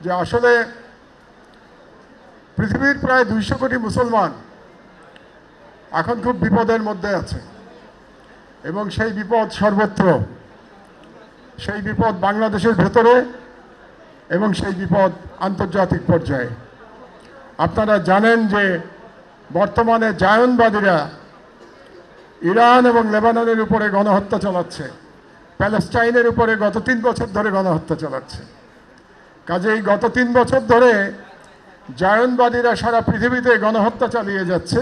যে আসলে পৃথিবীর প্রায় 200 কোটি মুসলমান এখন খুব বিপদের মধ্যে আছে এবং সেই বিপদ সর্বত্র, সেই বিপদ বাংলাদেশের ভেতরে এবং সেই বিপদ আন্তর্জাতিক পর্যায়ে। আপনারা জানেন যে বর্তমানে জায়নবাদীরা ইরান এবং লেবাননের উপরে গণহত্যা চালাচ্ছে, প্যালেস্টাইনের উপরে গত 3 বছর ধরে গণহত্যা চালাচ্ছে। কাজেই গত 3 বছর ধরে জায়নবাদীরা সারা পৃথিবীতে গণহত্যা চালিয়ে যাচ্ছে।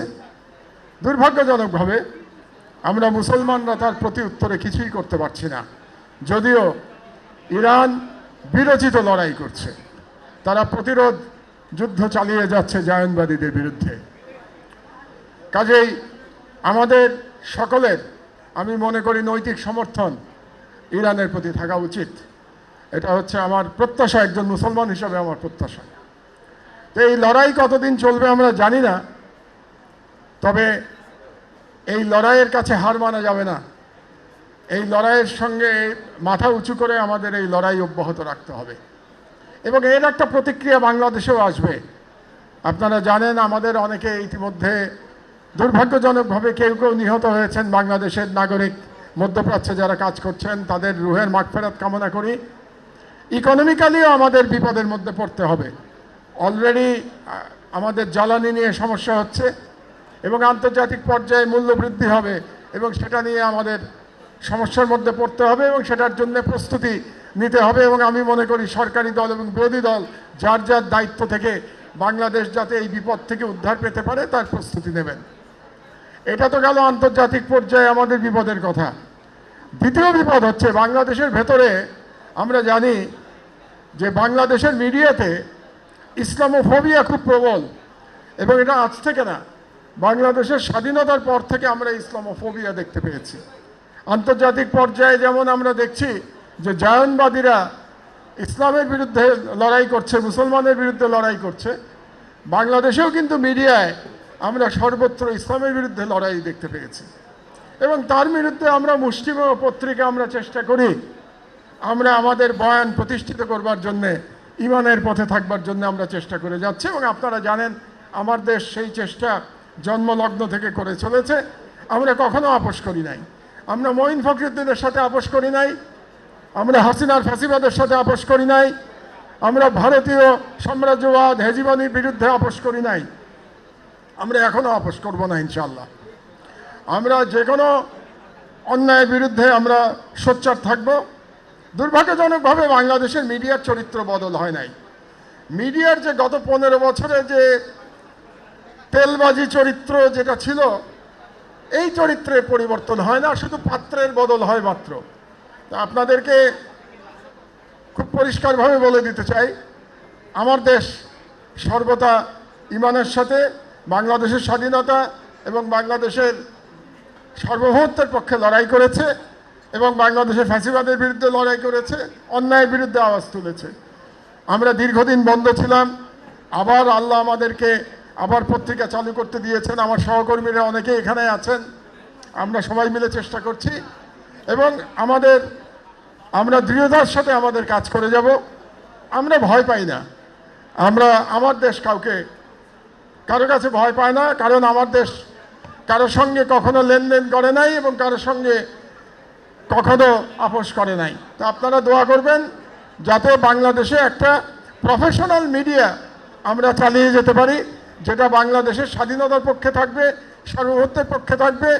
দুর্ভাগ্যজনকভাবে আমরা মুসলমানরা তার প্রতি উত্তরে কিছুই করতে পারছি না, যদিও ইরান বিরোচিত লড়াই করছে, তারা প্রতিরোধ যুদ্ধ চালিয়ে যাচ্ছে জায়নবাদীদের বিরুদ্ধে। কাজেই আমাদের সকলের, আমি মনে করি, নৈতিক সমর্থন ইরানের প্রতি থাকা উচিত। এটা হচ্ছে আমার প্রত্যাশা, একজন মুসলমান হিসাবে আমার প্রত্যাশা। তো এই লড়াই কতদিন চলবে আমরা জানি না, তবে এই লড়াইয়ের কাছে হার মানা যাবে না। এই লড়াইয়ের সঙ্গে মাথা উঁচু করে আমাদের এই লড়াই অব্যাহত রাখতে হবে এবং এর একটা প্রতিক্রিয়া বাংলাদেশেও আসবে। আপনারা জানেন আমাদের অনেকে ইতিমধ্যে দুর্ভাগ্যজনকভাবে কেউ কেউ নিহত হয়েছেন, বাংলাদেশের নাগরিক, মধ্যপ্রাচ্যে যারা কাজ করছেন তাদের রুহের মাগফিরাত কামনা করি। ইকোনমিক্যালিও আমাদের বিপদের মধ্যে পড়তে হবে। অলরেডি আমাদের জ্বালানি নিয়ে সমস্যা হচ্ছে এবং আন্তর্জাতিক পর্যায়ে মূল্য বৃদ্ধি হবে এবং সেটা নিয়ে আমাদের সমস্যার মধ্যে পড়তে হবে এবং সেটার জন্য প্রস্তুতি নিতে হবে। এবং আমি মনে করি সরকারি দল এবং বিরোধী দল যার যার দায়িত্ব থেকে বাংলাদেশ যাতে এই বিপদ থেকে উদ্ধার পেতে পারে তার প্রস্তুতি নেবেন। এটা তো গেল আন্তর্জাতিক পর্যায়ে আমাদের বিপদের কথা। দ্বিতীয় বিপদ হচ্ছে বাংলাদেশের ভেতরে। আমরা জানি যে বাংলাদেশের মিডিয়াতে ইসলামোফোবিয়া খুব প্রবল এবং এটা আজ থেকে না, বাংলাদেশের স্বাধীনতার পর থেকে আমরা ইসলামোফোবিয়া দেখতে পেয়েছি। আন্তর্জাতিক পর্যায়ে যেমন আমরা দেখছি যে জায়নবাদীরা ইসলামের বিরুদ্ধে লড়াই করছে, মুসলমানের বিরুদ্ধে লড়াই করছে, বাংলাদেশেও কিন্তু মিডিয়ায় আমরা সর্বত্র ইসলামের বিরুদ্ধে লড়াই দেখতে পেয়েছি এবং তার বিরুদ্ধে আমরা মুষ্টিমেয় পত্রিকা আমরা চেষ্টা করি, আমরা আমাদের বয়ান প্রতিষ্ঠিত করবার জন্যে, ইমানের পথে থাকবার জন্য আমরা চেষ্টা করে যাচ্ছি এবং আপনারা জানেন আমার দেশ সেই চেষ্টা জন্মলগ্ন থেকে করে চলেছে। আমরা কখনো আপোষ করি নাই, আমরা মঈন ফখরুদ্দিনের সাথে আপোষ করি নাই, আমরা হাসিনার ফ্যাসিবাদের সাথে আপোষ করি নাই, আমরা ভারতীয় সাম্রাজ্যবাদ হেজিমনির বিরুদ্ধে আপোষ করি নাই, আমরা এখনও আপোষ করব না ইনশাআল্লাহ। আমরা যে কোনো অন্যায়ের বিরুদ্ধে আমরা সোচ্চার থাকব। দুর্ভাগ্যজনকভাবে বাংলাদেশের মিডিয়ার চরিত্র বদল হয় নাই। মিডিয়ার যে গত 15 বছরে যে তেলবাজি চরিত্র যেটা ছিল, এই চরিত্রের পরিবর্তন হয় না, শুধু পাত্রের বদল হয় মাত্র। তা আপনাদেরকে খুব পরিষ্কারভাবে বলে দিতে চাই, আমার দেশ সর্বদা ইমানের সাথে বাংলাদেশের স্বাধীনতা এবং বাংলাদেশের সার্বভৌমত্বের পক্ষে লড়াই করেছে এবং বাংলাদেশের ফ্যাসিবাদের বিরুদ্ধে লড়াই করেছে, অন্যায়ের বিরুদ্ধে আওয়াজ তুলেছে। আমরা দীর্ঘদিন বন্ধ ছিলাম, আবার আল্লাহ আমাদেরকে আবার পত্রিকা চালু করতে দিয়েছেন। আমার সহকর্মীরা অনেকে এখানে আছেন, আমরা সবাই মিলে চেষ্টা করছি এবং আমরা দৃঢ়তার সাথে আমাদের কাজ করে যাব। আমরা ভয় পাই না, আমার দেশ কারো কাছে ভয় পায় না, কারণ আমার দেশ কারোর সঙ্গে কখনো লেনদেন করে নাই এবং কারোর সঙ্গে কখনো আপোষ করে নাই। তো আপনারা দোয়া করবেন যাতে বাংলাদেশে একটা প্রফেশনাল মিডিয়া আমরা চালিয়ে যেতে পারি, যেটা বাংলাদেশের স্বাধীনতার পক্ষে থাকবে, সার্বভৌমত্বের পক্ষে থাকবে,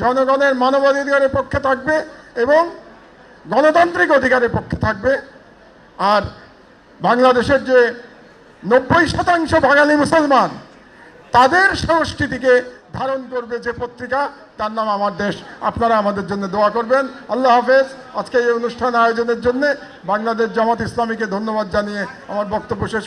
জনগণের মানবাধিকারের পক্ষে থাকবে এবং গণতান্ত্রিক অধিকারের পক্ষে থাকবে। আর বাংলাদেশের যে 90% বাঙালি মুসলমান, তাদের সংস্কৃতিকে ধারণ করবে যে পত্রিকা, তার নাম আমার দেশ। আপনারা আমাদের জন্য দোয়া করবেন। আল্লাহ হাফেজ। আজকে এই অনুষ্ঠান আয়োজনের জন্য বাংলাদেশ জামাত ইসলামীকে ধন্যবাদ জানিয়ে আমার বক্তব্য শেষ